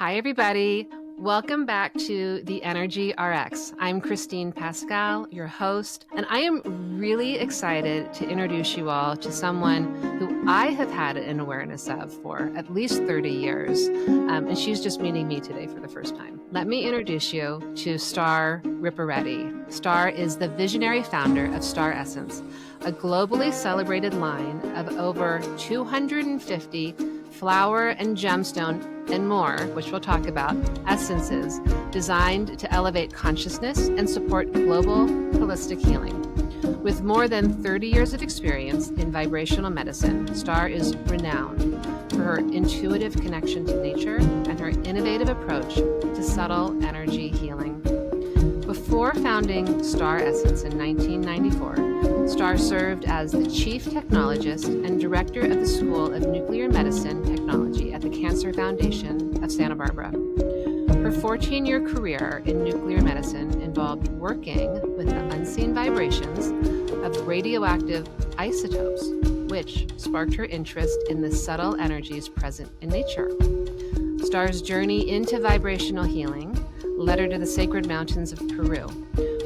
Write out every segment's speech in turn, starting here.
Hi, everybody. Welcome back to the Energy RX. I'm Christine Paschal, your host, and I am really excited to introduce you all to someone who I have had an awareness of for at least 30 years, and she's just meeting me today for the first time. Let me introduce you to Star Riparetti. Star is the visionary founder of Star Essence, a globally celebrated line of over 250 flower and gemstone and more, which we'll talk about, essences designed to elevate consciousness and support global holistic healing. With more than 30 years of experience in vibrational medicine, Star is renowned for her intuitive connection to nature and her innovative approach to subtle energy healing. Before founding Star Essence in 1994, Star served as the chief technologist and director of the School of Nuclear Medicine Technology at the Cancer Foundation of Santa Barbara. Her 14-year career in nuclear medicine involved working with the unseen vibrations of radioactive isotopes, which sparked her interest in the subtle energies present in nature. Star's journey into vibrational healing led her to the sacred mountains of Peru,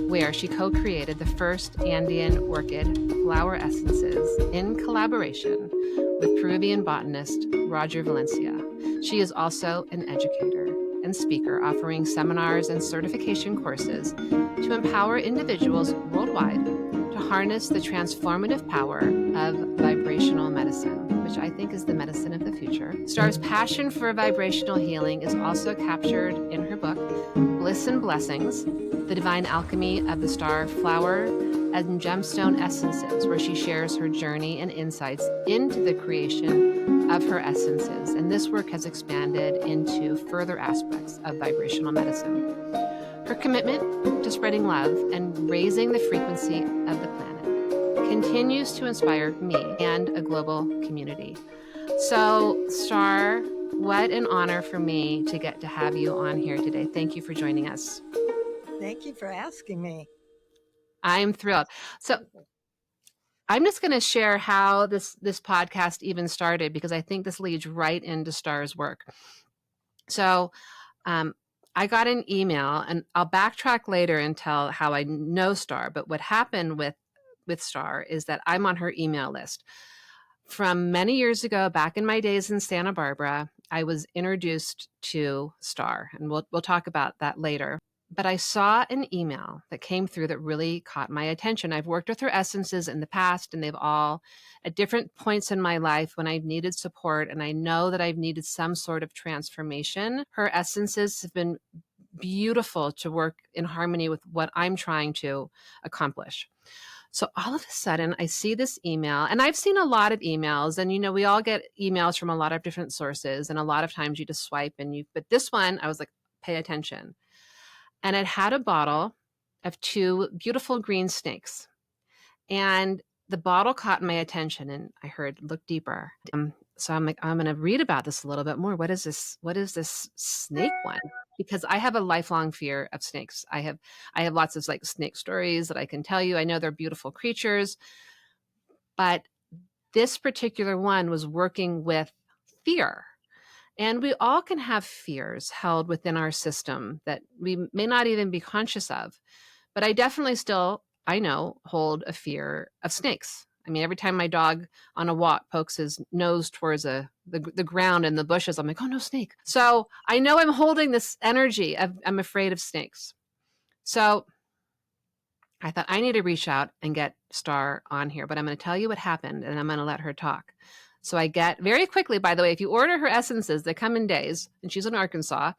where she co-created the first Andean orchid flower essences in collaboration with Peruvian botanist Roger Valencia. She is also an educator and speaker, offering seminars and certification courses to empower individuals worldwide to harness the transformative power of vibrational medicine, which I think is the medicine of the future. Star's passion for vibrational healing is also captured in her book, Bliss and Blessings, The Divine Alchemy of the Star Flower and Gemstone Essences, where she shares her journey and insights into the creation of her essences. And this work has expanded into further aspects of vibrational medicine. Her commitment to spreading love and raising the frequency of the planet continues to inspire me and a global community. So, Star, what an honor for me to get to have you on here today. Thank you for joining us. Thank you for asking me. I'm thrilled. So I'm just going to share how this podcast even started, because I think this leads right into Star's work. So I got an email, and I'll backtrack later and tell how I know Star. But what happened with Star is that I'm on her email list. From many years ago, back in my days in Santa Barbara, I was introduced to Star, and we'll talk about that later. But I saw an email that came through that really caught my attention. I've worked with her essences in the past, and they've all, at different points in my life when I've needed support, and I know that I've needed some sort of transformation, her essences have been beautiful to work in harmony with what I'm trying to accomplish. So all of a sudden, I see this email, and I've seen a lot of emails, and we all get emails from a lot of different sources, and a lot of times you just swipe but this one, I was like, pay attention. And it had a bottle of two beautiful green snakes. And the bottle caught my attention, and I heard, look deeper. So I'm like, I'm going to read about this a little bit more. What is this snake one? Because I have a lifelong fear of snakes. I have lots of snake stories that I can tell you. I know they're beautiful creatures, but this particular one was working with fear. And we all can have fears held within our system that we may not even be conscious of. But I definitely still, I know, hold a fear of snakes. I mean, every time my dog on a walk pokes his nose towards the ground and the bushes, I'm like, oh, no, snake. So I know I'm holding this energy of I'm afraid of snakes. So I thought I need to reach out and get Star on here, but I'm going to tell you what happened, and I'm going to let her talk. So I get very quickly, by the way, if you order her essences, they come in days, and she's in Arkansas.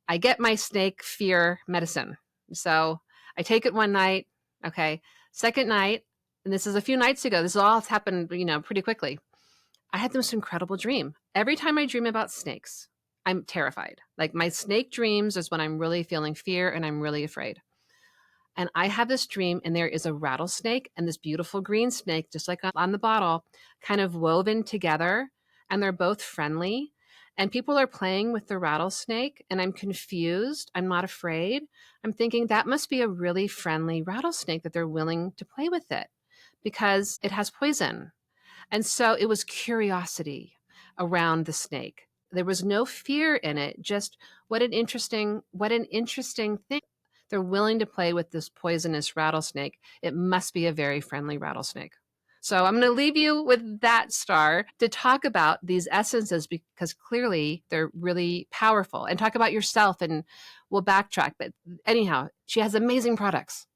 I get my snake fear medicine. So I take it one night. Okay. Second night, and this is a few nights ago, this all happened, pretty quickly. I had the most incredible dream. Every time I dream about snakes, I'm terrified. Like, my snake dreams is when I'm really feeling fear and I'm really afraid. And I have this dream, and there is a rattlesnake and this beautiful green snake, just like on the bottle, kind of woven together, and they're both friendly. And people are playing with the rattlesnake, and I'm confused. I'm not afraid. I'm thinking that must be a really friendly rattlesnake, that they're willing to play with it because it has poison. And so it was curiosity around the snake. There was no fear in it. Just what an interesting thing. They're willing to play with this poisonous rattlesnake. It must be a very friendly rattlesnake. So I'm going to leave you with that, Star, to talk about these essences because clearly they're really powerful, and talk about yourself, and we'll backtrack. But anyhow, she has amazing products.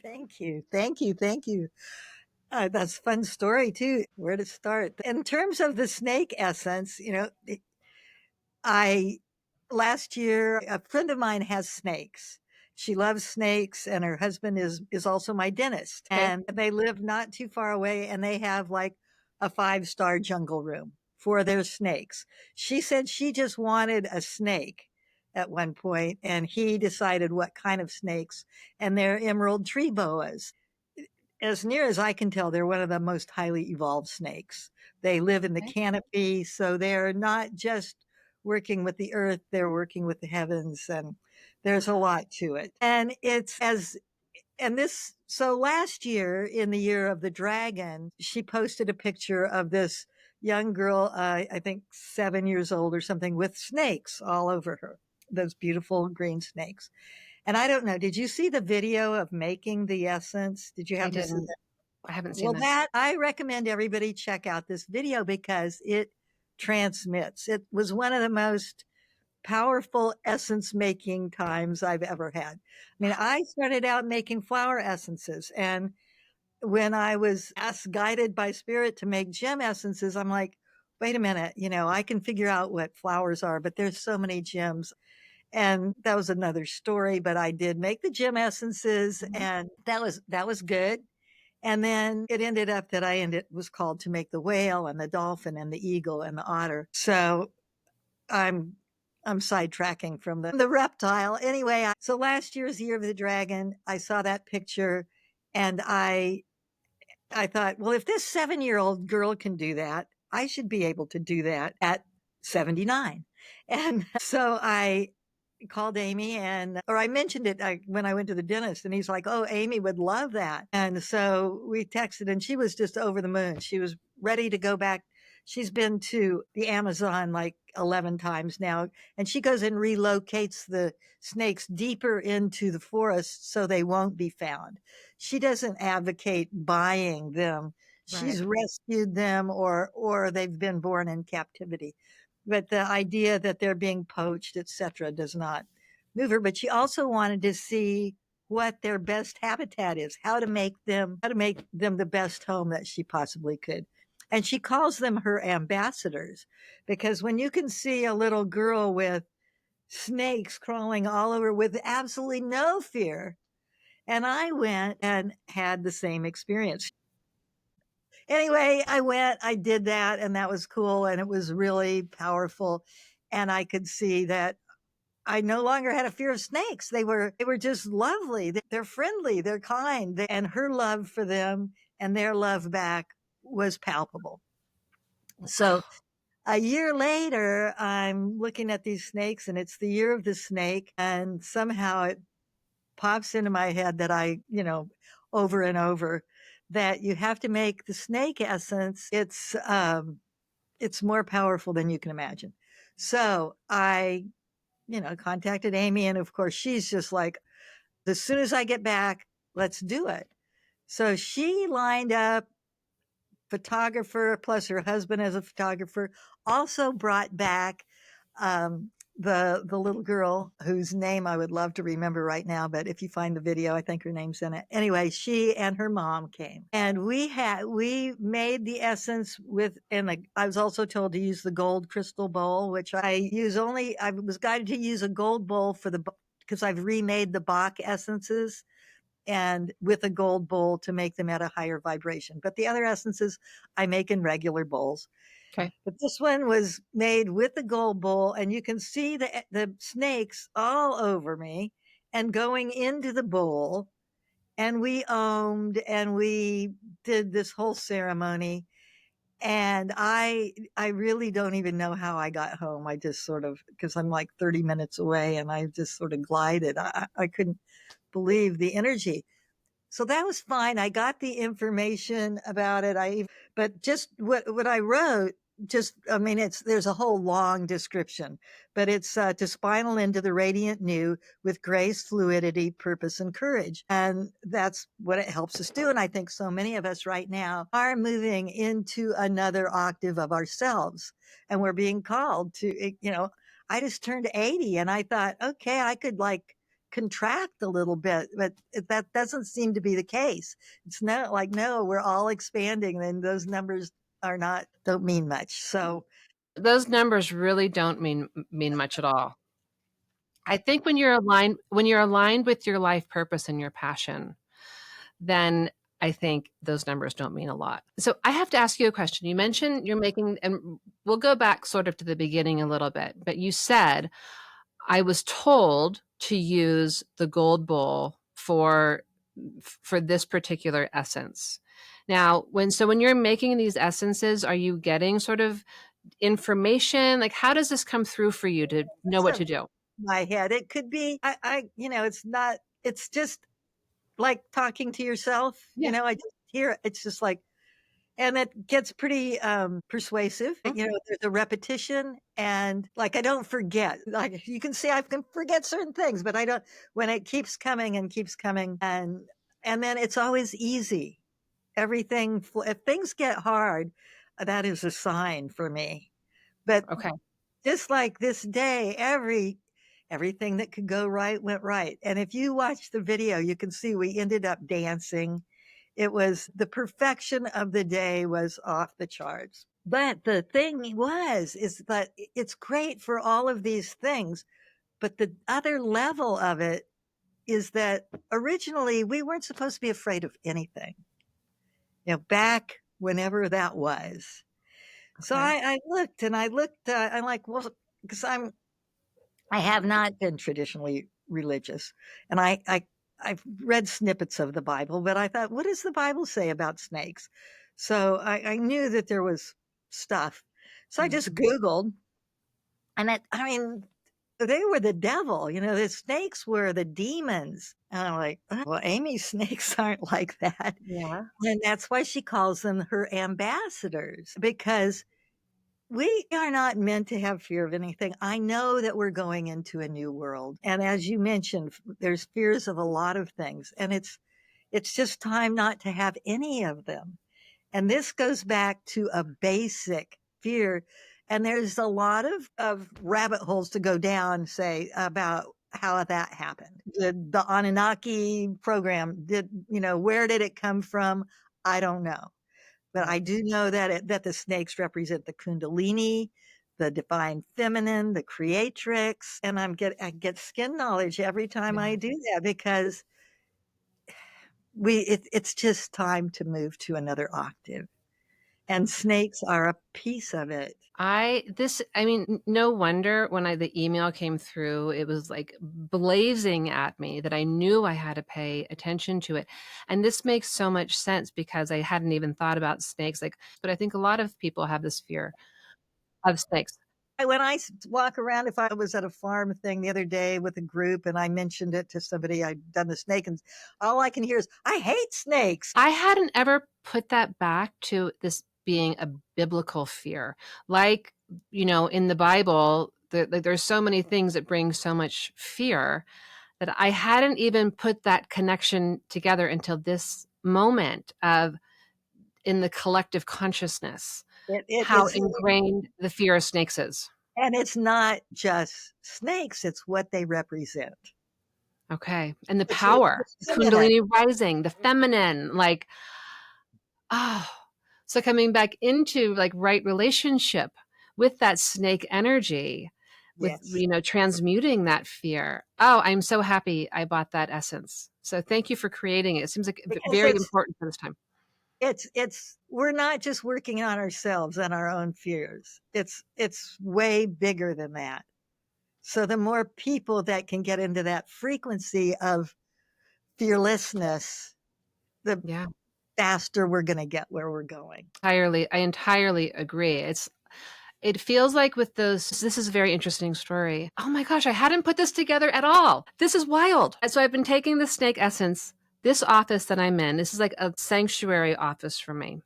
Thank you. Thank you. Thank you. That's a fun story too. Where to start? In terms of the snake essence, I last year a friend of mine has snakes. She loves snakes, and her husband is also my dentist. Okay. And they live not too far away, and they have like a 5-star jungle room for their snakes. She said she just wanted a snake at one point, and he decided what kind of snakes, and they're emerald tree boas. As near as I can tell, they're one of the most highly evolved snakes. They live in the Okay. canopy, so they're not just working with the earth, they're working with the heavens, and there's a lot to it. And it's as and this so last year, in the year of the dragon, she posted a picture of this young girl, I think 7 years old or something, with snakes all over her, those beautiful green snakes. And I don't know, did you see the video of making the essence? Did you I happen to see didn't. that? I haven't seen Well, that. that I recommend everybody check out this video because it transmits. It was one of the most powerful essence making times I've ever had. I mean, I started out making flower essences, and when I was asked, guided by spirit, to make gem essences, I'm like, wait a minute, I can figure out what flowers are, but there's so many gems. And that was another story, but I did make the gem essences, Mhm. and that was good. And then it ended up that was called to make the whale and the dolphin and the eagle and the otter. So I'm I'm sidetracking from the reptile. Anyway, so last year's Year of the Dragon, I saw that picture, and I thought, well, if this 7-year-old girl can do that, I should be able to do that at 79. And so I called Amy, or I mentioned it when I went to the dentist, and he's like, "Oh, Amy would love that." And so we texted, and she was just over the moon. She was ready to go back. She's been to the Amazon like 11 times now, and she goes and relocates the snakes deeper into the forest so they won't be found. She doesn't advocate buying them. Right. She's rescued them, or they've been born in captivity, but the idea that they're being poached, etc., does not move her. But she also wanted to see what their best habitat is, how to make them the best home that she possibly could. And she calls them her ambassadors, because when you can see a little girl with snakes crawling all over with absolutely no fear, and I went and had the same experience. Anyway, I did that, and that was cool, and it was really powerful. And I could see that I no longer had a fear of snakes. They were just lovely. They're friendly, they're kind, and her love for them and their love back was palpable. So a year later, I'm looking at these snakes, and it's the year of the snake, and somehow it pops into my head that over and over, that you have to make the snake essence. It's more powerful than you can imagine. So I, contacted Amy, and of course she's just like, as soon as I get back, let's do it. So she lined up photographer, plus her husband as a photographer, also brought back um, the little girl whose name I would love to remember right now, but if you find the video, I think her name's in it. Anyway, she and her mom came, and we made the essence I was also told to use the gold crystal bowl, which I use only. I was guided to use a gold bowl because I've remade the Bach essences, and with a gold bowl to make them at a higher vibration. But the other essences I make in regular bowls. Okay. But this one was made with the gold bowl, and you can see the snakes all over me and going into the bowl. And we ohmed, and we did this whole ceremony. And I really don't even know how I got home. I just sort of, because I'm like 30 minutes away, and I just sort of glided. I couldn't believe the energy. So that was fine. I got the information about it. But just what I wrote just, I mean, there's a whole long description, but it's to spinal into the radiant new with grace, fluidity, purpose, and courage. And that's what it helps us do. And I think so many of us right now are moving into another octave of ourselves, and we're being called to, I just turned 80 and I thought, okay, I could like contract a little bit, but that doesn't seem to be the case. It's not like, no, we're all expanding, and those numbers don't mean much. So Those numbers really don't mean much at all. I think when you're aligned with your life purpose and your passion, then I think those numbers don't mean a lot. So I have to ask you a question. You mentioned you're making, and we'll go back sort of to the beginning a little bit, but you said, I was told to use the gold bowl for this particular essence. Now, when you're making these essences, are you getting sort of information? Like, how does this come through for you to know what to do? my head, it could be, it's not, it's just like talking to yourself, Yeah. I just hear it. It's just like, and it gets pretty persuasive. There's a repetition, and like I don't forget. Like you can see, I can forget certain things, but I don't. When it keeps coming and keeps coming, and then it's always easy. Everything. If things get hard, that is a sign for me. But Okay. just like this day, everything that could go right went right. And if you watch the video, you can see we ended up dancing. It was the perfection of the day, was off the charts. But the thing is that it's great for all of these things. But the other level of it is that originally we weren't supposed to be afraid of anything, back whenever that was. So Okay. I looked and I looked, I'm like, well, because I have not been traditionally religious, and I've read snippets of the Bible, but I thought, what does the Bible say about snakes? So I knew that there was stuff. So I just Mhm. Googled, and I mean, they were the devil. The snakes were the demons. And I'm like, "Oh, well, Amy's snakes aren't like that." Yeah. And that's why she calls them her ambassadors, because we are not meant to have fear of anything. I know that we're going into a new world. And as you mentioned, there's fears of a lot of things. And it's just time not to have any of them. And this goes back to a basic fear. And there's a lot of rabbit holes to go down, say, about how that happened. The Anunnaki program, where did it come from? I don't know. But I do know that the snakes represent the Kundalini, the divine feminine, the creatrix, and I get skin knowledge every time I Yeah. do that, because it's just time to move to another octave, and snakes are a piece of it. I mean, no wonder when the email came through, it was like blazing at me that I knew I had to pay attention to it. And this makes so much sense because I hadn't even thought about snakes. Like, but I think a lot of people have this fear of snakes. When I walk around, if I was at a farm thing the other day with a group and I mentioned it to somebody, I'd done the snake, and all I can hear is, I hate snakes. I hadn't ever put that back to this being a biblical fear. Like, in the Bible, there's so many things that bring so much fear that I hadn't even put that connection together until this moment of in the collective consciousness, how It's ingrained the fear of snakes is. And it's not just snakes, it's what they represent. Okay. And the The power, the feminine. Kundalini rising, the feminine, like, oh, so coming back into like right relationship with that snake energy, with, Yes. transmuting that fear. Oh, I'm so happy I bought that essence. So thank you for creating it. It seems like Because very important for this time. we're not just working on ourselves and our own fears. It's way bigger than that. So the more people that can get into that frequency of fearlessness, the Yeah. faster we're going to get where we're going. I entirely agree. It feels like with those, this is a very interesting story. Oh my gosh, I hadn't put this together at all. This is wild. So I've been taking the snake essence, this office that I'm in, this is like a sanctuary office for me.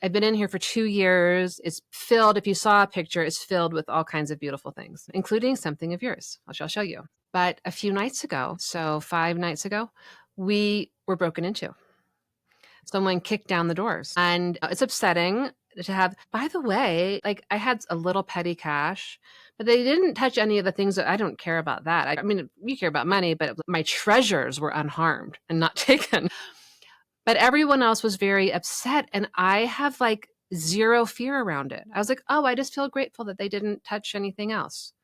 I've been in here for 2 years. It's filled, if you saw a picture, it's filled with all kinds of beautiful things, including something of yours, which I'll show you. But a few nights ago, so 5 nights ago, we were broken into. Someone kicked down the doors, and it's upsetting to have. By the way, like, I had a little petty cash, but they didn't touch any of the things that I don't care about. That I mean, we care about money, but my treasures were unharmed and not taken. But everyone else was very upset, and I have like zero fear around it. I was like, oh, I just feel grateful that they didn't touch anything else.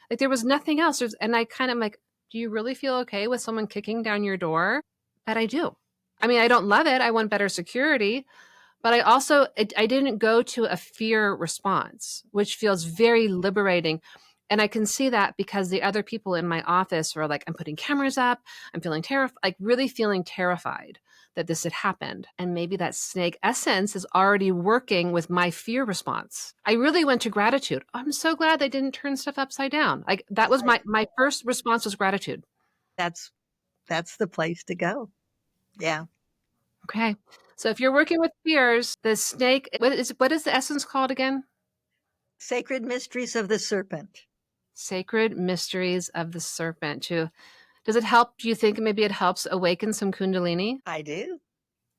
Like, there was nothing else. And I kind of like, do you really feel okay with someone kicking down your door? But I do. I mean, I don't love it. I want better security, but I also, I didn't go to a fear response, which feels very liberating. And I can see that because the other people in my office were like, I'm putting cameras up. I'm feeling terrified, like really feeling terrified that this had happened. And maybe that snake essence is already working with my fear response. I really went to gratitude. I'm so glad they didn't turn stuff upside down. Like, that was my first response was gratitude. That's that's the place to go. Yeah. Okay. So if you're working with fears, the snake, what is the essence called again? Sacred Mysteries of the Serpent. Sacred Mysteries of the Serpent. Does it help? Do you think maybe it helps awaken some Kundalini? I do.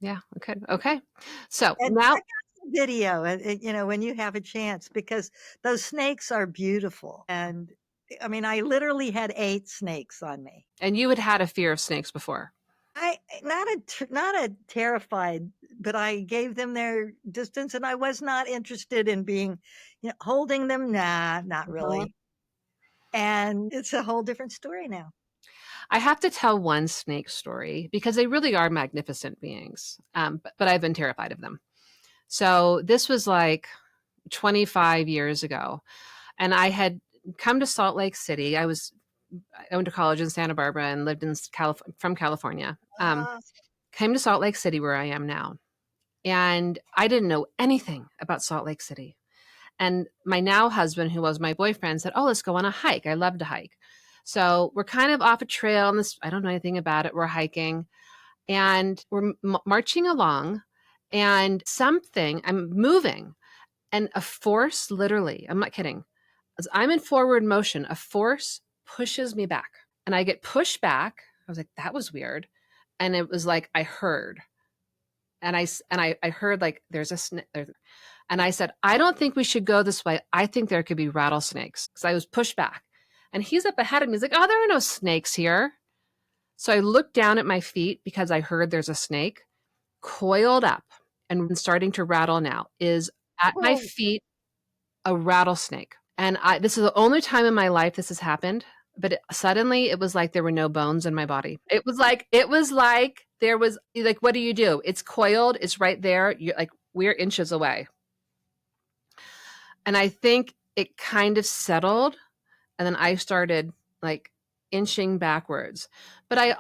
Yeah. Okay. Okay. So And now, check out the video, when you have a chance, because those snakes are beautiful. And I mean, I literally had 8 snakes on me. and you had a fear of snakes before. I not a terrified, but I gave them their distance, and I was not interested in being, holding them. Nah, not Mhm. really. And it's a whole different story now. I have to tell one snake story because they really are magnificent beings, but I've been terrified of them. So this was like 25 years ago, and I had come to Salt Lake City. I went to college in Santa Barbara and lived in from California. Uh, Came to Salt Lake City, where I am now, and I didn't know anything about Salt Lake City. And my now husband, who was my boyfriend, said, "Oh, let's go on a hike. I love to hike." So we're kind of off a trail, and I don't know anything about it. We're hiking, and we're marching along, and I'm moving, and a force, literally, I'm not kidding, as I'm in forward motion, a force pushes me back, and I get pushed back. I was like, that was weird. And it was like, I heard, and I heard like, there's a snake. And I said, I don't think we should go this way. I think there could be rattlesnakes, because I was pushed back. And he's up ahead of me. He's like, oh, there are no snakes here. So I looked down at my feet because I heard there's a snake coiled up and starting to rattle now. Is at my oh, feet a rattlesnake. And this is the only time in my life this has happened. But suddenly it was like there were no bones in my body. It was like there was, like, what do you do? It's coiled. It's right there. You're like, we're inches away. And I think it kind of settled. And then I started like inching backwards. But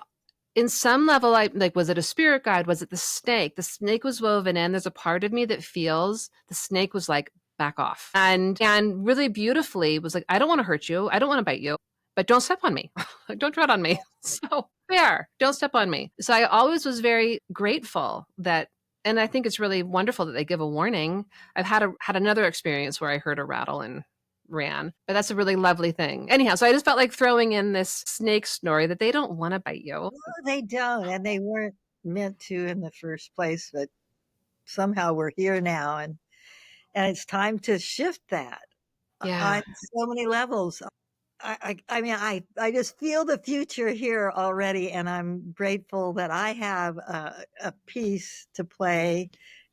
in some level, I like, was it a spirit guide? Was it the snake? The snake was woven in. There's a part of me that feels the snake was like, back off. And really beautifully was like, I don't want to hurt you. I don't want to bite you, but don't step on me. Don't tread on me. So fair. Don't step on me. So I always was very grateful that, and I think it's really wonderful that they give a warning. I've had another experience where I heard a rattle and ran, but that's a really lovely thing. Anyhow, so I just felt like throwing in this snake story that they don't want to bite you. no, they don't, and they weren't meant to in the first place, but somehow we're here now, and it's time to shift that Yeah. on so many levels. I mean, I just feel the future here already, and I'm grateful that I have a piece to play,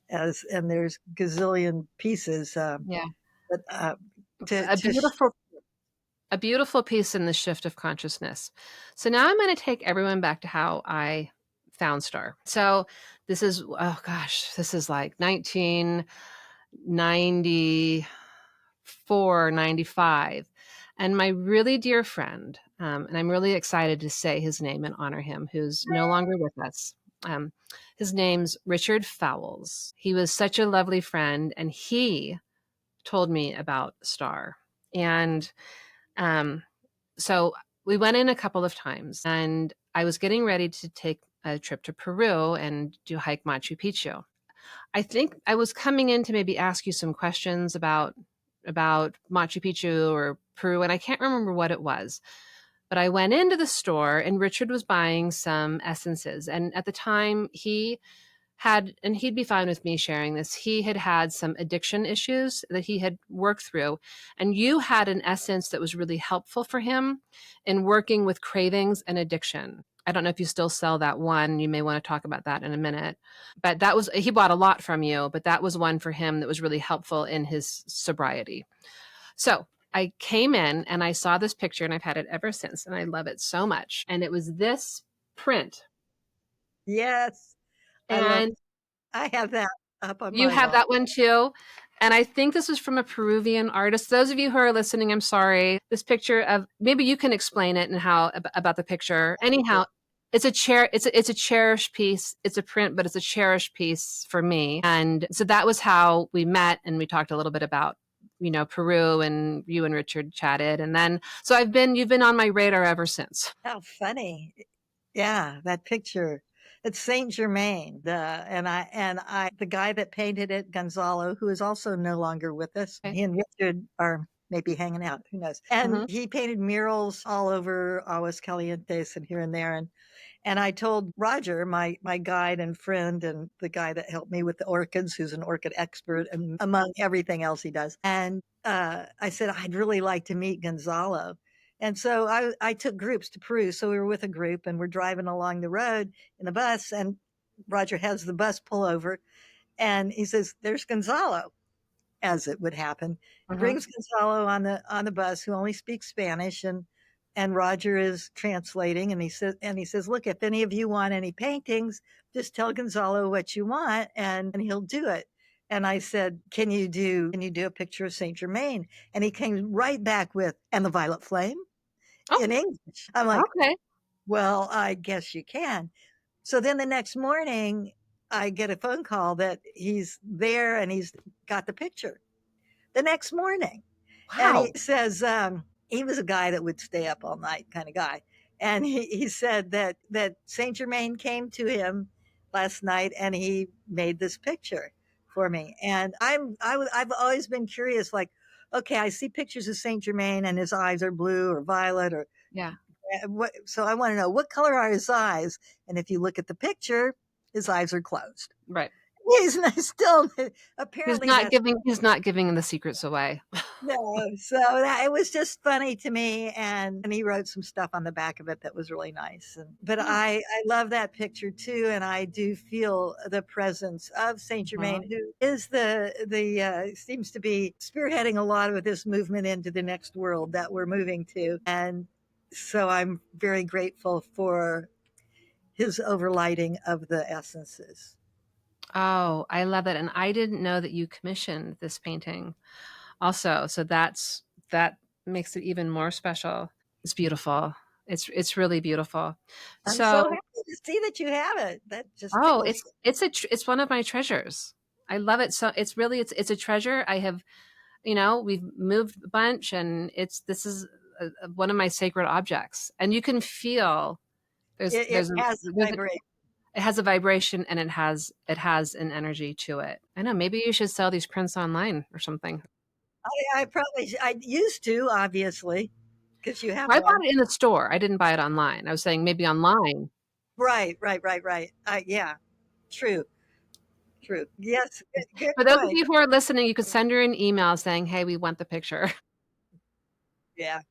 and there's gazillion pieces, Yeah. but to A to beautiful piece in the shift of consciousness. So now I'm going to take everyone back to how I found Star. So oh gosh, this is like 1994, 95. And my really dear friend, and I'm really excited to say his name and honor him, who's no longer with us. His name's Richard Fowles. He was such a lovely friend, and he told me about Star. And um, so we went in a couple of times, and I was getting ready to take a trip to Peru and do hike Machu Picchu. I think I was coming in to maybe ask you some questions about Machu Picchu or Peru, and I can't remember what it was. But I went into the store and Richard was buying some essences. And at the time, he had, and he'd be fine with me sharing this, he had had some addiction issues that he had worked through. And you had an essence that was really helpful for him in working with cravings and addiction. I don't know if you still sell that one. You may want to talk about that in a minute. But that was, he bought a lot from you, but that was one for him that was really helpful in his sobriety. So I came in and I saw this picture and I've had it ever since. And I love it so much. And it was this print. Yes, I love. And I have that up on you my have wall. that one too. And I think this was from a Peruvian artist. Those of you who are listening, I'm sorry. This picture of, maybe you can explain it and how about the picture. Anyhow, it's a it's a cherished piece. It's a print, but it's a cherished piece for me. And so that was how we met, and we talked a little bit about, you know, Peru, and you and Richard chatted. And then so you've been on my radar ever since. How funny. Yeah, that picture. It's Saint Germain. The guy that painted it, Gonzalo, who is also no longer with us. Okay. He and Richard are maybe hanging out. Who knows? And Mm-hmm. he painted murals all over Aguas Calientes and here and there. And I told Roger, my guide and friend, and the guy that helped me with the orchids, who's an orchid expert, and among everything else he does. And I said I'd really like to meet Gonzalo. And so I took groups to Peru. So we were with a group and we're driving along the road in the bus, and Roger has the bus pull over, and he says, "There's Gonzalo," as it would happen. He Mm-hmm. brings Gonzalo on the bus, who only speaks Spanish, and Roger is translating, and he says, "Look, if any of you want any paintings, just tell Gonzalo what you want, and he'll do it." And I said, "Can you do a picture of Saint Germain?" And he came right back with, "And the Violet Flame," Oh, in English. I'm like, okay. "Well, I guess you can." So then the next morning, I get a phone call that he's there and he's got the picture the next morning. And he Wow. says, he was a guy that would stay up all night kind of guy. And he said that Saint Germain came to him last night and he made this picture for me. And I've always been curious, like, okay, I see pictures of Saint Germain and his eyes are blue or violet or Yeah. so I want to know, what color are his eyes? And if you look at the picture, his eyes are closed. Right. He's not, still apparently that's He's not giving the secrets away. no. So it was just funny to me, and he wrote some stuff on the back of it that was really nice. But Yeah. I love that picture too, and I do feel the presence of Saint Germain, Mhm. who is the seems to be spearheading a lot of this movement into the next world that we're moving to, and so I'm very grateful for his overlighting of the essences. Oh, I love it. And I didn't know that you commissioned this painting also. So that makes it even more special. It's beautiful. It's really beautiful. I'm so So, happy to see that you have it. That just oh, tickles. it's one of my treasures. I love it. So it's a treasure. I have, you know, we've moved a bunch, and this is one of my sacred objects. And you can feel It has there's a vibration. it has a vibration, and it has an energy to it. I know, maybe you should sell these prints online or something. I used to, obviously, because you have I bought one. it in the store. I didn't buy it online. I was saying maybe online. Right, right, right, right. Yeah, true, true. Yes, good For those of point. you who are listening, you could send her an email saying, "Hey, we want the picture." Yeah.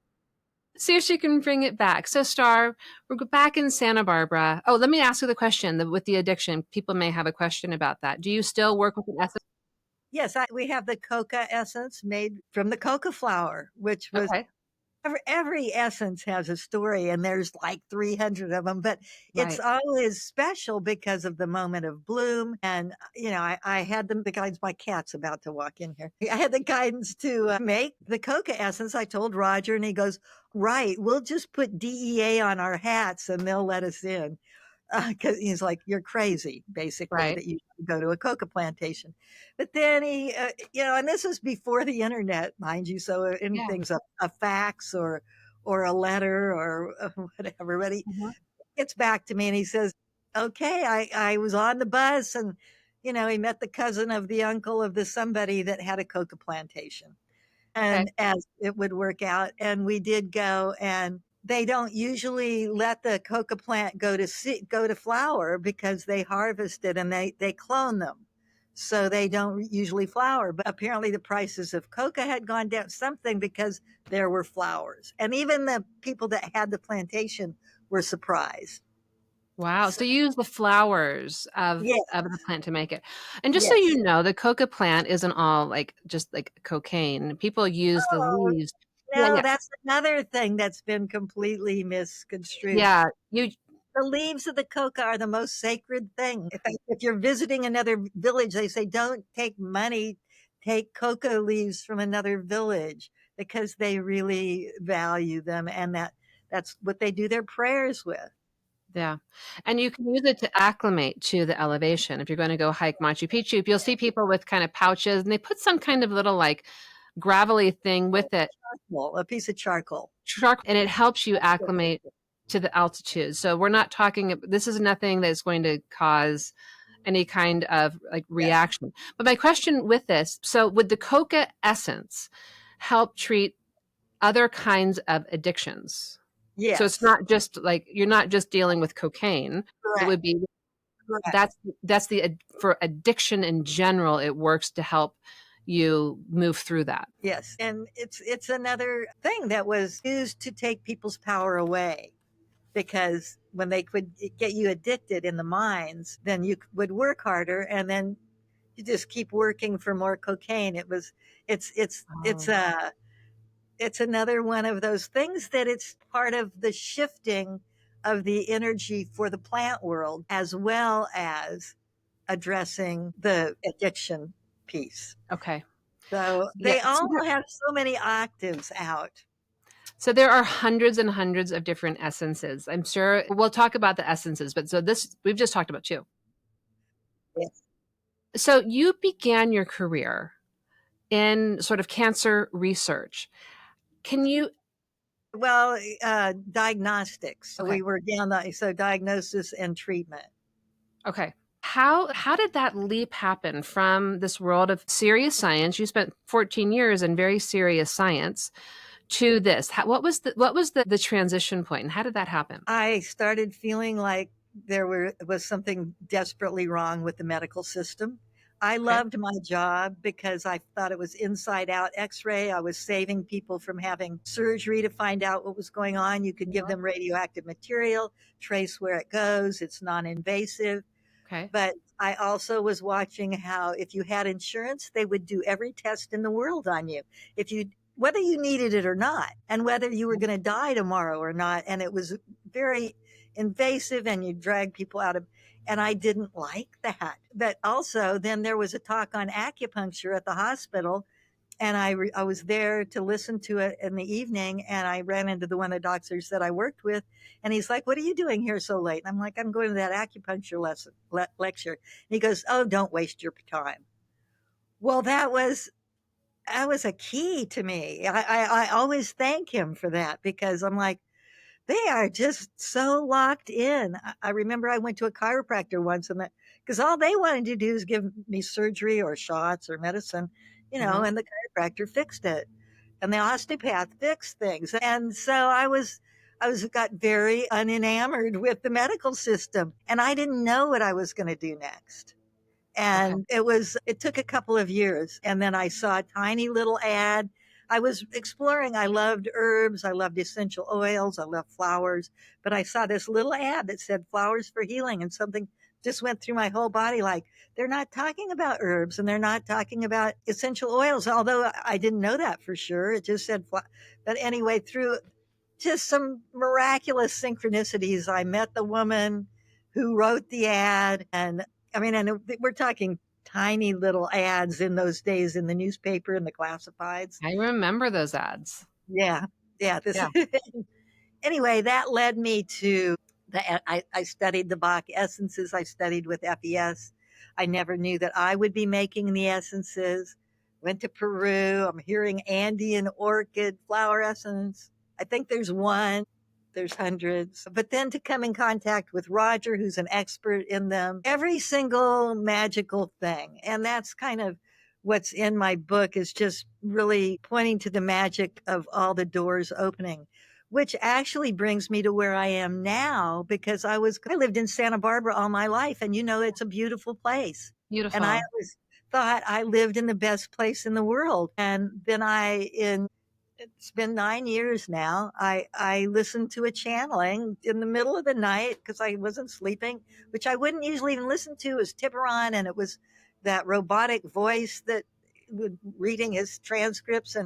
See if she can bring it back. So, Star, we're back in Santa Barbara. Oh, let me ask you the question with the addiction. People may have a question about that. Do you still work with an ethic? Yes, we have the coca essence made from the coca flower, which was Okay, every essence has a story, and there's like 300 of them, but it's right, always special because of the moment of bloom. And I had the guidance. My cat's about to walk in here. I had the guidance to make the coca essence. I told Roger, and he goes, "Right, we'll just put DEA on our hats and they'll let us in." Because he's like, "You're crazy," basically, right. that you go to a coca plantation. But then and this was before the internet, mind you, so Yeah. anything's a fax or a letter or whatever. But he Mhm. gets back to me and he says, "Okay, I was on the bus and he met the cousin of the uncle of the somebody that had a coca plantation. Okay. And as it would work out, and we did go, and they don't usually let the coca plant go to flower because they harvest it and they clone them. So they don't usually flower, but apparently the prices of coca had gone down something because there were flowers. And even the people that had the plantation were surprised. Wow. So So you use the flowers of the yes, plant to make it. And just so yes. you know, the coca plant isn't all like just like cocaine. People use the Oh, leaves. Yeah, no, yeah. that's another thing that's been completely misconstrued. Yeah. You The leaves of the coca are the most sacred thing. If you're visiting another village, they say, don't take money, take coca leaves from another village because they really value them. And that's what they do their prayers with. Yeah. And you can use it to acclimate to the elevation. If you're going to go hike Machu Picchu, you'll see people with kind of pouches and they put some kind of little like gravelly thing with it, Charcoal, a piece of charcoal. and it helps you acclimate to the altitude. So we're not talking, this is nothing that's going to cause any kind of like Yes. reaction. But my question with this, so would the coca essence help treat other kinds of addictions? So it's Yes. not just like you're not just dealing with cocaine. It Correct. would be Correct. that's the for addiction in general, it works to help you move through that. Yes. And it's another thing that was used to take people's power away, because when they could get you addicted in the mines, then you would work harder, and then you just keep working for more cocaine. It's Oh, it's another one of those things that it's part of the shifting of the energy for the plant world, as well as addressing the addiction piece. okay. So Yeah. they all have so many octaves out. So there are hundreds and hundreds of different essences. I'm sure we'll talk about the essences, but so this we've just talked about two. Yes. So you began your career in sort of cancer research. Can you Well, diagnostics. So okay. we were down the so diagnosis and treatment. Okay. How did that leap happen from this world of serious science? You spent 14 years in very serious science to this. What was the transition point and how did that happen? I started feeling like was something desperately wrong with the medical system. I Okay. loved my job because I thought it was inside out x-ray. I was saving people from having surgery to find out what was going on. You could give them radioactive material, trace where it goes. It's non-invasive. Okay. But I also was watching how if you had insurance, they would do every test in the world on you. If you whether you needed it or not, and whether you were going to die tomorrow or not. And it was very invasive, and you drag people out of, and I didn't like that. But also, then there was a talk on acupuncture at the hospital, and I was there to listen to it in the evening, and I ran into the one of the doctors that I worked with, and he's like, "What are you doing here so late?" And I'm like, "I'm going to that acupuncture lecture." And he goes, "Oh, don't waste your time." Well, that was a key to me. I always thank him for that, because I'm like, they are just so locked in. I remember I went to a chiropractor once, and that because all they wanted to do is give me surgery or shots or medicine, Mhm. and the chiropractor fixed it, and the osteopath fixed things. And so I was got very unenamored with the medical system, and I didn't know what I was going to do next. Okay. And it took a couple of years. And then I saw a tiny little ad. I was exploring. I loved herbs. I loved essential oils. I loved flowers. But I saw this little ad that said flowers for healing, and something just went through my whole body. Like, they're not talking about herbs, and they're not talking about essential oils, although I didn't know that for sure. It just said, but anyway, through just some miraculous synchronicities, I met the woman who wrote the ad. And I mean, and we're talking tiny little ads in those days in the newspaper and the classifieds. I remember those ads. Yeah. Yeah. This Yeah. anyway, that led me to I studied the Bach essences. I studied with FES. I never knew that I would be making the essences. Went to Peru. I'm hearing Andean orchid flower essence. I think there's one. There's hundreds. But then to come in contact with Roger, who's an expert in them, every single magical thing. And that's kind of what's in my book, is just really pointing to the magic of all the doors opening, which actually brings me to where I am now, because I lived in Santa Barbara all my life, and it's a beautiful place. And I Beautiful. always thought I lived in the best place in the world. And then it's been 9 years now. I listened to a channeling in the middle of the night because I wasn't sleeping, which I wouldn't usually even listen to. It was Tiburon, and it was that robotic voice that would reading his transcripts.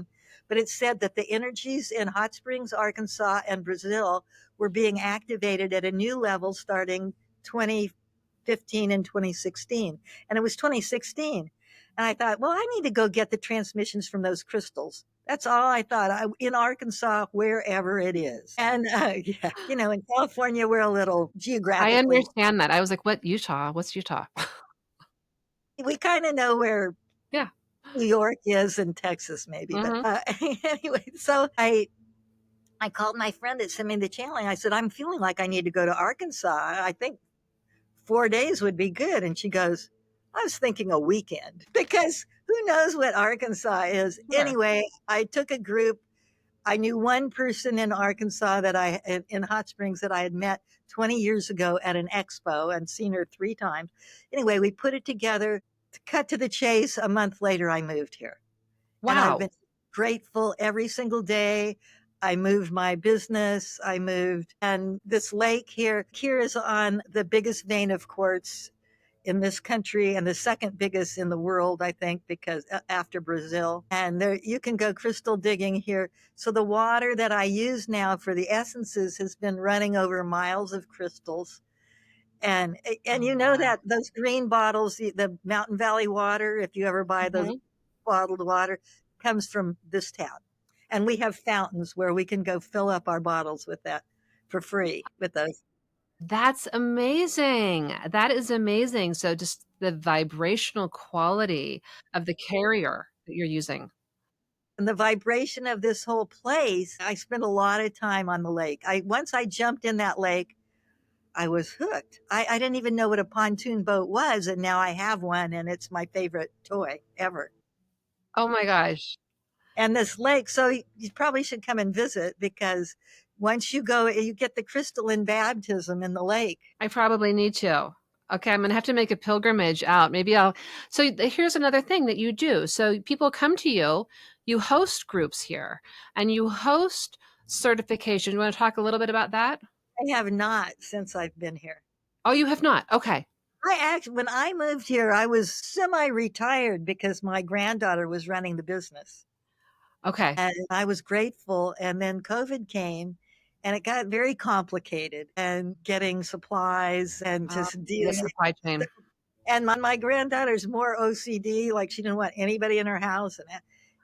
But it said that the energies in Hot Springs, Arkansas, and Brazil were being activated at a new level starting 2015 and 2016, and it was 2016. And I thought, well, I need to go get the transmissions from those crystals. That's all I thought. In Arkansas, wherever it is. And yeah, in California, we're a little I geographically, understand that. I was like, "What, Utah? What's Utah?" we kind of know where Yeah. New York is and Texas, maybe. But Mhm. anyway, so I called my friend that sent me the channeling. I said, I'm feeling like I need to go to Arkansas. I think 4 days would be good. And she goes, I was thinking a weekend, because who knows what Arkansas is. Yeah. Anyway, I took a group. I knew one person in Arkansas in Hot Springs, that I had met 20 years ago at an expo and seen her 3 times. Anyway, we put it together. To cut to the chase, a month later, I moved here. And I've Wow. been grateful every single day. I moved my business. I moved, and this lake here is on the biggest vein of quartz in this country, and the second biggest in the world, I think, because after Brazil. And there, you can go crystal digging here. So the water that I use now for the essences has been running over miles of crystals. And Oh, wow. that those green bottles, the Mountain Valley water, if you ever buy those Mhm. bottled water, comes from this town. And we have fountains where we can go fill up our bottles with that for free with those. That's amazing. That is amazing. So just the vibrational quality of the carrier that you're using. And the vibration of this whole place, I spent a lot of time on the lake. Once I jumped in that lake, I was hooked. I didn't even know what a pontoon boat was, and now I have one, and it's my favorite toy ever. Oh my gosh. And this lake, so you probably should come and visit, because once you go, you get the crystalline baptism in the lake. I probably need to. Okay, I'm gonna have to make a pilgrimage out. Maybe I'll so here's another thing that you do. So people come to you, you host groups here, and you host certification. You wanna talk a little bit about that? I have not since I've been here. Oh, you have not? Okay. When I moved here, I was semi-retired because my granddaughter was running the business. Okay. And I was grateful. And then COVID came, and it got very complicated, and getting supplies and just The dealing. supply chain. And my granddaughter's more OCD, like she didn't want anybody in her house.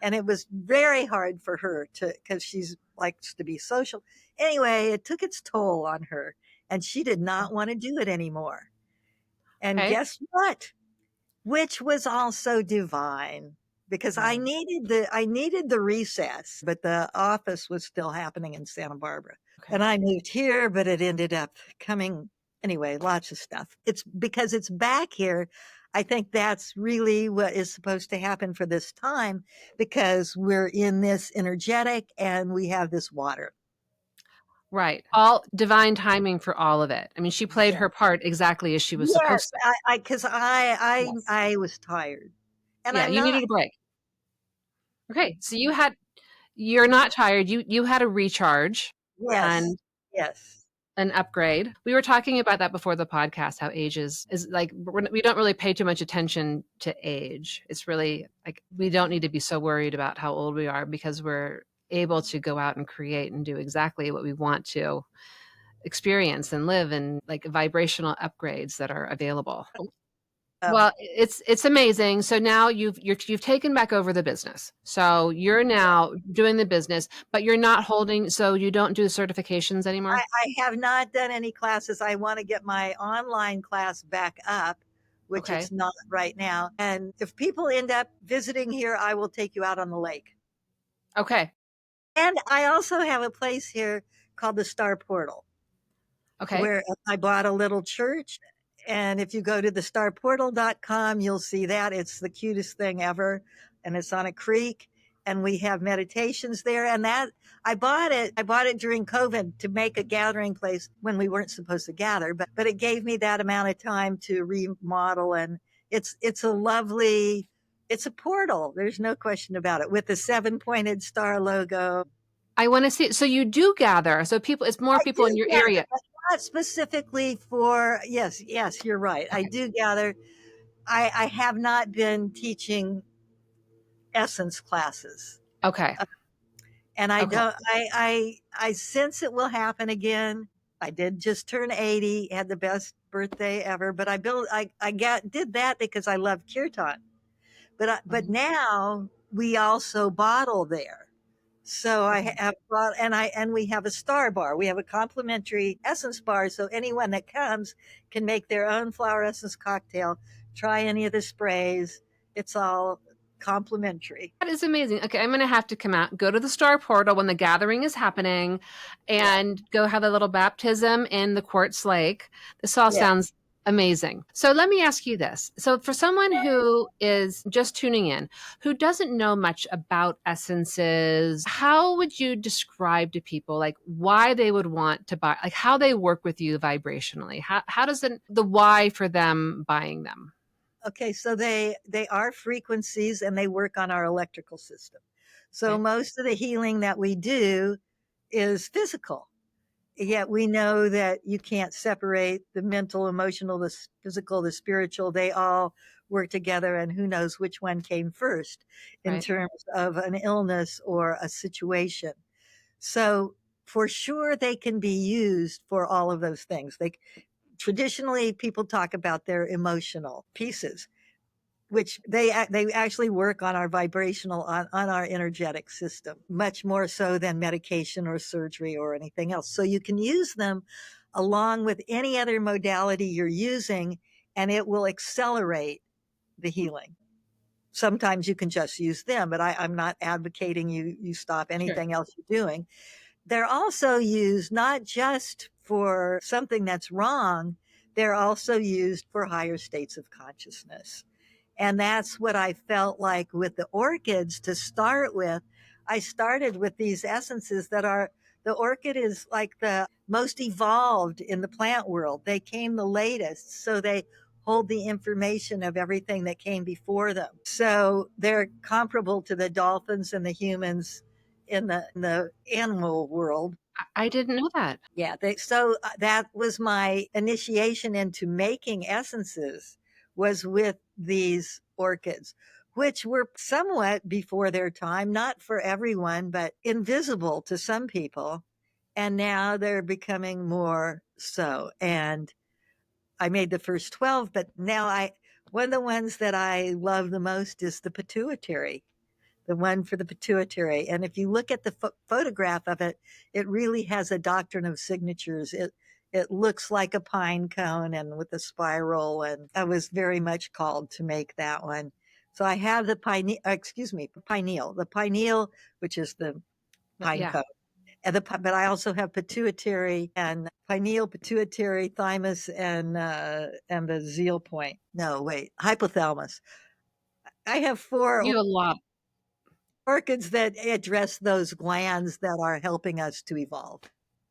And it was very hard for her because she's likes to be social. Anyway, it took its toll on her, and she did not want to do it anymore. And Okay. guess what? Which was also divine, because Yeah. I needed the recess, but the office was still happening in Santa Barbara. Okay. And I moved here, but it ended up coming anyway, lots of stuff. It's because it's back here. I think that's really what is supposed to happen for this time, because we're in this energetic and we have this water. Right. All divine timing for all of it. I mean, she played Yeah. her part exactly as she was Yes, supposed to. because Yes. I was tired, and Yeah, I'm you not. needed a break. Okay. So you're not tired. You had a recharge Yes, and yes. an upgrade. We were talking about that before the podcast, how age is like we don't really pay too much attention to age. It's really like we don't need to be so worried about how old we are because we're able to go out and create and do exactly what we want to experience and live and like vibrational upgrades that are available. Um, Well, it's amazing. So now you've taken back over the business. So you're now doing the business, but you're not holding. So you don't do certifications anymore. I have not done any classes. I want to get my online class back up, which Okay. it's not right now. And if people end up visiting here, I will take you out on the lake. Okay. And I also have a place here called the Star Portal, Okay. where I bought a little church. And if you go to the starportal.com, you'll see that. It's the cutest thing ever. And it's on a creek. And we have meditations there. And that I bought it. I bought it during COVID to make a gathering place when we weren't supposed to gather. But it gave me that amount of time to remodel. And it's a lovely, it's a portal. There's no question about it, with the 7-pointed star logo. I want to see. So you do gather. So people, it's more I people in do your gather, area. but not specifically for, yes, you're right. I Okay. do gather. I have not been teaching essence classes. Okay. Uh, and I Okay. don't, I sense it will happen again. I did just turn 80, had the best birthday ever, but did that because I love kirtan. But Mhm. now we also bottle there. So I Okay. have brought, and we have a star bar. We have a complimentary essence bar, so anyone that comes can make their own flower essence cocktail, try any of the sprays. It's all complimentary. That is amazing. Okay, I'm going to have to come out, go to the Star Portal when the gathering is happening, Yeah, and go have a little baptism in the quartz lake. This all yeah. sounds amazing. So let me ask you this. So for someone who is just tuning in, who doesn't know much about essences, how would you describe to people like why they would want to buy, like how they work with you vibrationally? How does the why for them buying them? Okay, so they are frequencies and they work on our electrical system. So Okay, most of the healing that we do is physical. Yet we know that you can't separate the mental, emotional, the physical, the spiritual. They all work together, and who knows which one came first in right. terms of an illness or a situation. So for sure they can be used for all of those things. They traditionally people talk about their emotional pieces, which they actually work on our vibrational, on our energetic system much more so than medication or surgery or anything else. So you can use them along with any other modality you're using, and it will accelerate the healing. Sometimes you can just use them, but I'm not advocating you stop Sure. anything else you're doing. They're also used not just for something that's wrong, they're also used for higher states of consciousness. And that's what I felt like with the orchids to start with. I started with these essences that are, the orchid is like the most evolved in the plant world. They came the latest. So they hold the information of everything that came before them. So they're comparable to the dolphins and the humans in the animal world. I didn't know that. Yeah, that was my initiation into making essences, was with these orchids, which were somewhat before their time, not for everyone, but invisible to some people. And now they're becoming more so. And I made the first 12, but now one of the ones that I love the most is the pituitary, the one for the pituitary. And if you look at the photograph of it, it really has a doctrine of signatures. It looks like a pine cone and with a spiral. And I was very much called to make that one. So I have the pineal, which is the pine Yeah. cone. But I also have pituitary and pineal, pituitary, thymus, and the zeal point. No, wait, hypothalamus. I have four You have a lot. orchids that address those glands that are helping us to evolve.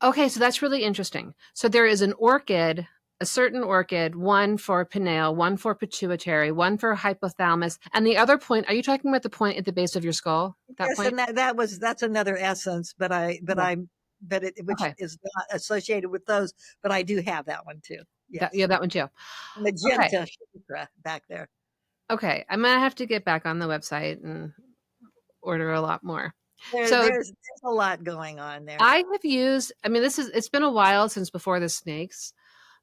Okay, so that's really interesting. So there is an orchid, a certain orchid, one for pineal, one for pituitary, one for hypothalamus, and the other point, are you talking about the point at the base of your skull? That Yes, point? and that's another essence, Yeah. which Okay. is not associated with those, but I do have that one too. Yeah, Yes, that one too. Okay. magenta chakra back there. Okay. I'm gonna have to get back on the website and order a lot more. There, So there's a lot going on there. I have used, I mean, it's been a while since before the snakes,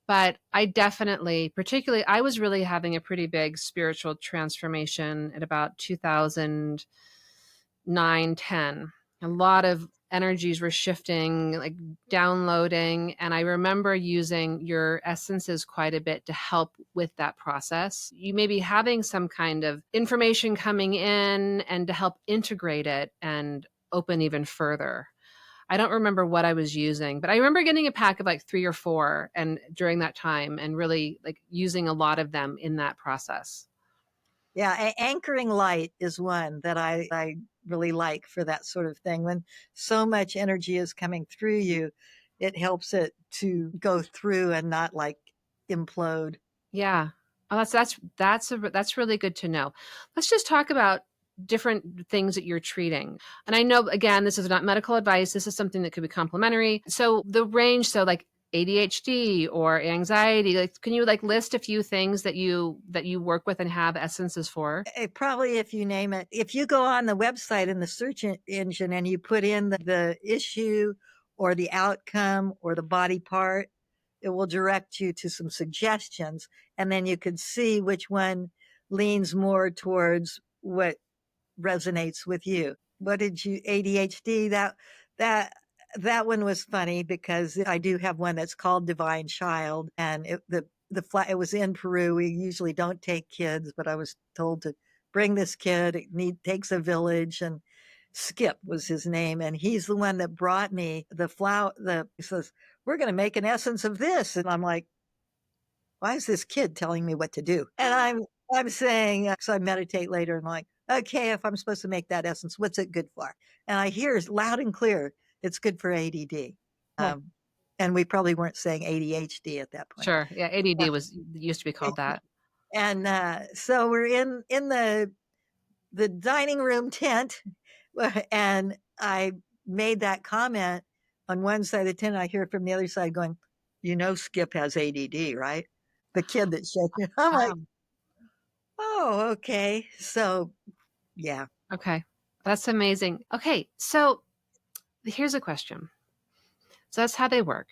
but I definitely, particularly, I was really having a pretty big spiritual transformation at about 2009, 10. A lot of energies were shifting, like downloading. And I remember using your essences quite a bit to help with that process. You may be having some kind of information coming in and to help integrate it and open even further. I don't remember what I was using, but I remember getting a pack of like 3 or 4 and during that time and really like using a lot of them in that process. Yeah, anchoring light is one that I really like for that sort of thing. When so much energy is coming through you, it helps it to go through and not like implode. Yeah. Oh, that's really good to know. Let's just talk about different things that you're treating. And I know again, this is not medical advice. This is something that could be complementary. So the range, so like ADHD or anxiety, like can you like list a few things that you work with and have essences for? Probably if you name it, if you go on the website in the search engine and you put in the issue or the outcome or the body part, it will direct you to some suggestions. And then you could see which one leans more towards what resonates with you. What did you ADHD? That that one was funny because I do have one that's called Divine Child, and it was in Peru. We usually don't take kids, but I was told to bring this kid. Takes a village, and Skip was his name, and he's the one that brought me the flower. He says, "We're going to make an essence of this," and I'm like, why is this kid telling me what to do? And I'm saying, so I meditate later and I'm like, okay, if I'm supposed to make that essence, what's it good for? And I hear loud and clear, it's good for ADD. Okay. Um, and we probably weren't saying ADHD at that point. Sure. Yeah, ADD was used to be called that. And so we're in the dining room tent, and I made that comment on one side of the tent. I hear it from the other side going, Skip has ADD, right? The kid that's shaking. I'm like, Wow. oh, okay. So, yeah. Okay. That's amazing. Okay. So here's a question. So that's how they work.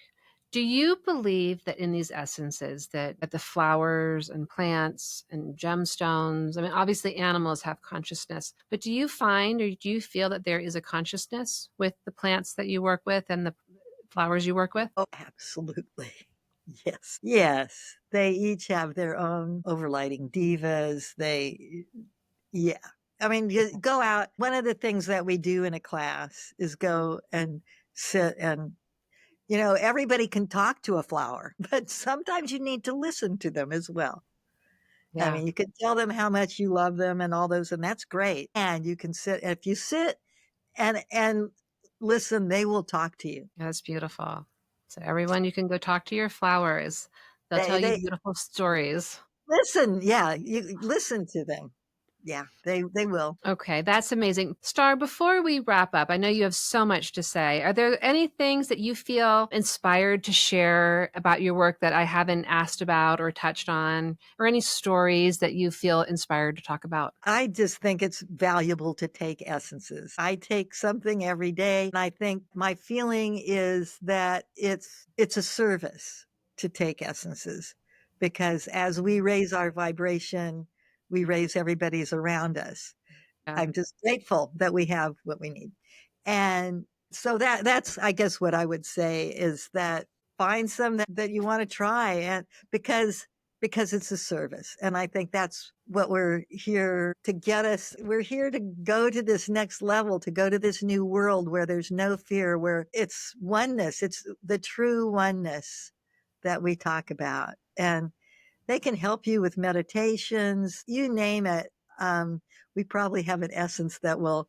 Do you believe that in these essences that the flowers and plants and gemstones, I mean, obviously animals have consciousness, but do you find or do you feel that there is a consciousness with the plants that you work with and the flowers you work with? Oh, absolutely. Yes. Yes. They each have their own overlighting divas. Yeah. I mean, you go out. One of the things that we do in a class is go and sit and everybody can talk to a flower, but sometimes you need to listen to them as well. I Yeah, mean, you can tell them how much you love them and all those, and that's great. And you can sit, if you sit and listen, they will talk to you. that's beautiful. So everyone, you can go talk to your flowers. They'll tell you They beautiful stories. listen. Yeah, you listen to them. Yeah, they will. Okay, that's amazing. Star, before we wrap up, I know you have so much to say. Are there any things that you feel inspired to share about your work that I haven't asked about or touched on, or any stories that you feel inspired to talk about? I just think it's valuable to take essences. I take something every day, and I think my feeling is that it's a service to take essences, because as we raise our vibration, we raise everybody's around us. Yeah, I'm just grateful that we have what we need. And so that's I guess what I would say is that find some that you want to try, and because it's a service. And I think that's what we're here to get us. We're here to go to this next level, to go to this new world where there's no fear, where it's oneness. It's the true oneness that we talk about. And they can help you with meditations, you name it. We probably have an essence that will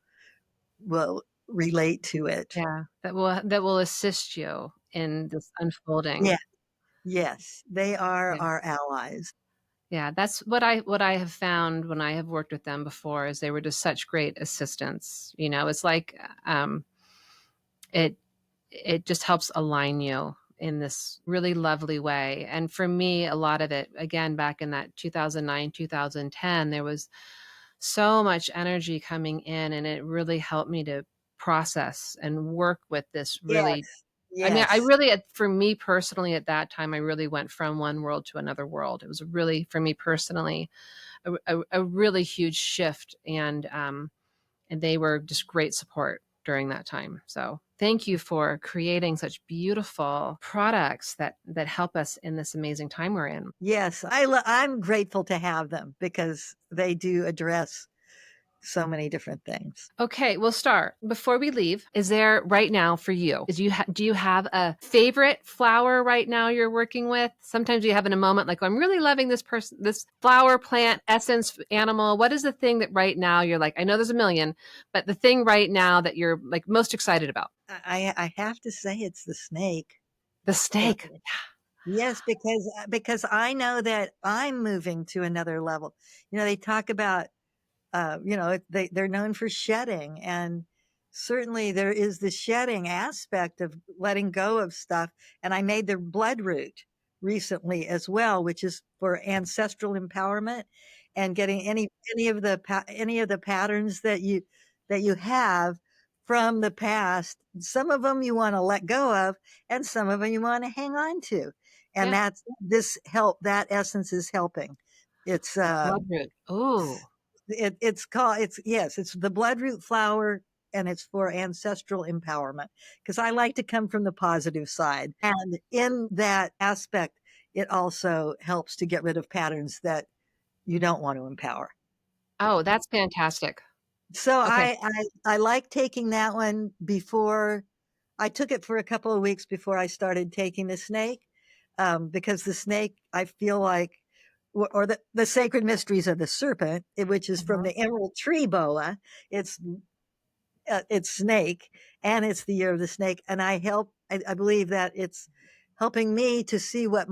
relate to it. yeah, that will assist you in this unfolding. Yeah, yes, they are Yeah. our allies. Yeah, that's what I have found when I have worked with them before is they were just such great assistants. You know, it's like it it just helps align you in this really lovely way. And for me, a lot of it, again, back in that 2009, 2010, there was so much energy coming in, and it really helped me to process and work with this Yes, really. I mean, I yes, really, for me personally, at that time, I really went from one world to another world. It was really, for me personally, a really huge shift, and they were just great support during that time. So thank you for creating such beautiful products that help us in this amazing time we're in. yes. I'm grateful to have them because they do address so many different things. Okay, well, Star, before we leave, is there right now for you, do you have a favorite flower right now you're working with? Sometimes you have in a moment like, I'm really loving this flower, plant, essence, animal. What is the thing that right now you're like, I know there's a million, but the thing right now that you're like most excited about? I have to say it's the snake. The And snake. yes, because I know that I'm moving to another level. They talk about they're known for shedding, and certainly there is the shedding aspect of letting go of stuff. And I made the blood root recently as well, which is for ancestral empowerment and getting any of the patterns that you have from the past. Some of them you want to let go of, and some of them you want to hang on to. And Yeah, that essence is helping. It's blood root. Oh, it's called it's yes, it's the bloodroot flower, and it's for ancestral empowerment, because I like to come from the positive side. And in that aspect, it also helps to get rid of patterns that you don't want to empower. oh, that's fantastic. So Okay. I like taking that one before I took it for a couple of weeks before I started taking the snake, because the snake, I feel like, or the sacred mysteries of the serpent, which is from Mhm. the emerald tree boa. It's it's snake, and it's the year of the snake. And I believe that it's helping me to see what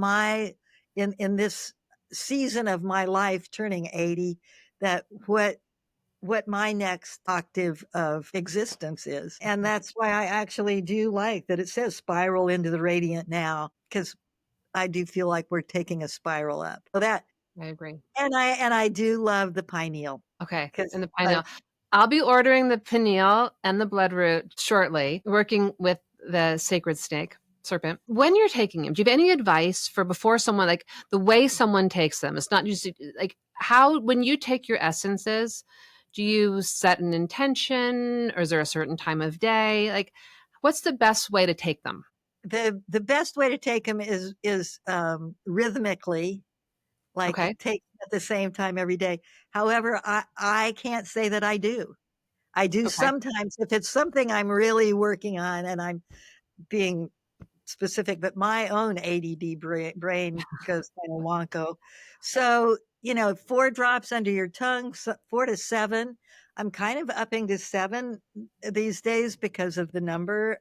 in this season of my life, turning 80, that what my next octave of existence is. And that's why I actually do like that it says spiral into the radiant now, because I do feel like we're taking a spiral up. So that, I agree. and I do love the pineal, Okay, because and the pineal. I'll be ordering the pineal and the bloodroot shortly, working with the sacred snake, serpent. When you're taking them, do you have any advice for before someone, like the way someone takes them? It's not just like how, when you take your essences, do you set an intention or is there a certain time of day? Like, what's the best way to take them? the best way to take them is rhythmically, like Okay. take at the same time every day. However, I can't say that I do. I do Okay. sometimes if it's something I'm really working on and I'm being specific, but my own ADD brain goes kind of wonko. So, 4 drops under your tongue, 4 to 7. I'm kind of upping to 7 these days because of the number.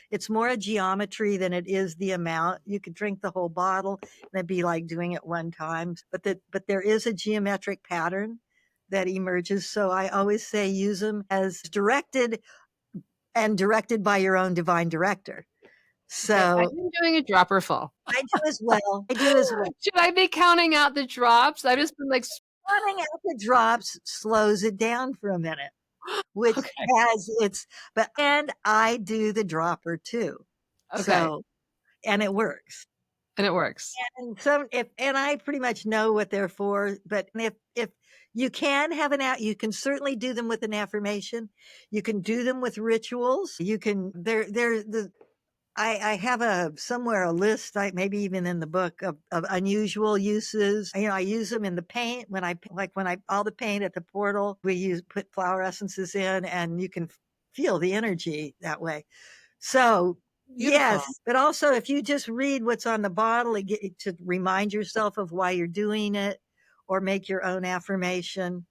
It's more a geometry than it is the amount. You could drink the whole bottle and it'd be like doing it one time, but there is a geometric pattern that emerges. So I always say use them as directed, and directed by your own divine director. Okay. I've So been doing a dropper full. I do as well. I do as well. Should I be counting out the drops? I've just been like, Running out the drops slows it down for a minute, which okay. has its, and I do the dropper too. Okay. So, and it works. And it works. And I pretty much know what they're for, but if you can have you can certainly do them with an affirmation. You can do them with rituals. You can, I have somewhere a list, maybe even in the book, of unusual uses. I use them in the paint all the paint at the portal. Put flower essences in, and you can feel the energy that way. So Beautiful. yes, but also if you just read what's on the bottle, to remind yourself of why you're doing it, or make your own affirmation.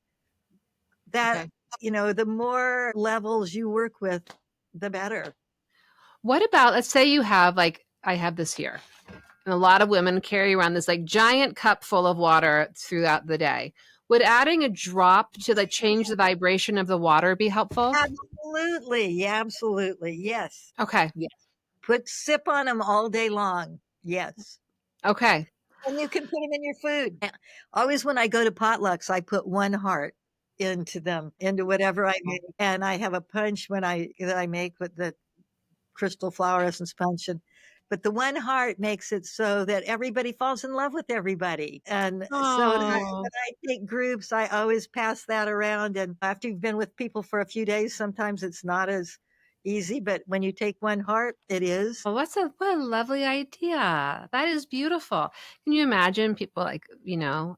That Okay. the more levels you work with, the better. What about, let's say you have, like, I have this here, and a lot of women carry around this like giant cup full of water throughout the day. Would adding a drop to like change the vibration of the water be helpful? Absolutely. Yeah, absolutely. Yes. Okay. Yes. Sip on them all day long. Yes. Okay. And you can put them in your food. Always when I go to potlucks, I put one heart into them, into whatever I make. And I have a punch that I make with the crystal flower essence punch. But the one heart makes it so that everybody falls in love with everybody. And so when Oh, I take groups, I always pass that around. And after you've been with people for a few days, sometimes it's not as easy, but when you take one heart, it is. Well, what a lovely idea. That is beautiful. Can you imagine people like,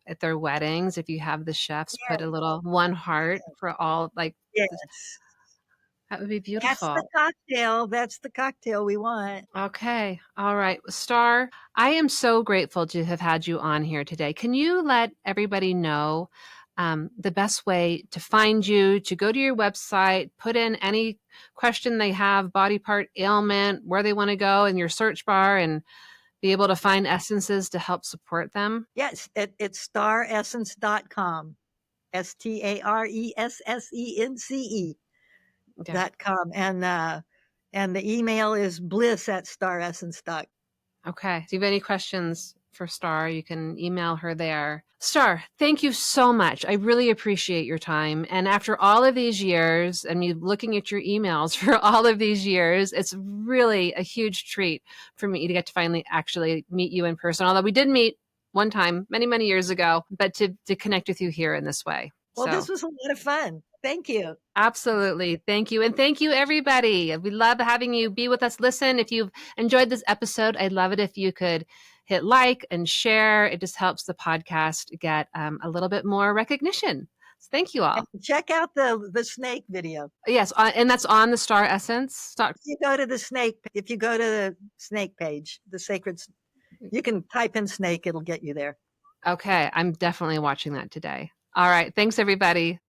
at their weddings, if you have the chefs put a little one heart for all, like, Yes. that would be That's the beautiful. cocktail. That's the cocktail we want. Okay. All right. Star, I am so grateful to have had you on here today. Can you let everybody know the best way to find you, to go to your website, put in any question they have, body part ailment, where they want to go in your search bar, and be able to find essences to help support them? Yes, it's staressence.com. StarEssence Yeah. .com. And the email is bliss@staressence.com. Okay. If you have any questions for Star, you can email her there. Star, thank you so much. I really appreciate your time. And after all of these years, and me looking at your emails for all of these years, it's really a huge treat for me to get to finally actually meet you in person. Although we did meet one time many, many years ago, but to connect with you here in this way. Well, this So was a lot of fun. Thank you. absolutely. Thank you. And thank you, everybody. We love having you be with us. Listen, if you've enjoyed this episode, I'd love it if you could hit like and share. It just helps the podcast get a little bit more recognition. So thank you And all. check out the snake video. Yes, and that's on the Star Essence. If you go to the snake page, you can type in snake, it'll get you there. Okay, I'm definitely watching that today. All right. Thanks, everybody.